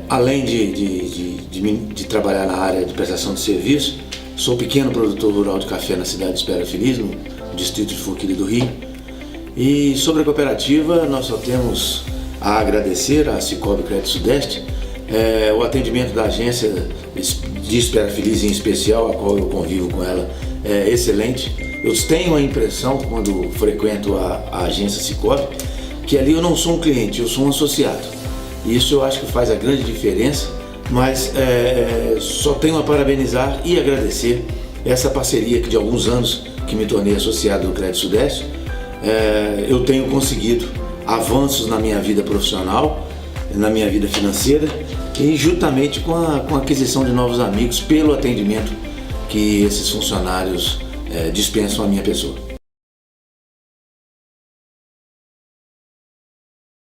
Além de trabalhar na área de prestação de serviço, sou pequeno produtor rural de café na cidade de Espera Feliz, no distrito de Forquilha do Rio. E sobre a cooperativa, nós só temos a agradecer à Cicobi Crédito Sudeste. O atendimento da agência de Espera Feliz em especial, a qual eu convivo com ela, é excelente. Eu tenho a impressão, quando frequento a agência Cicobi, que ali eu não sou um cliente, eu sou um associado. Isso eu acho que faz a grande diferença, mas só tenho a parabenizar e agradecer essa parceria que de alguns anos que me tornei associado do Crédito Sudeste. Eu tenho conseguido avanços na minha vida profissional, na minha vida financeira e juntamente com a aquisição de novos amigos pelo atendimento que esses funcionários dispensam à minha pessoa.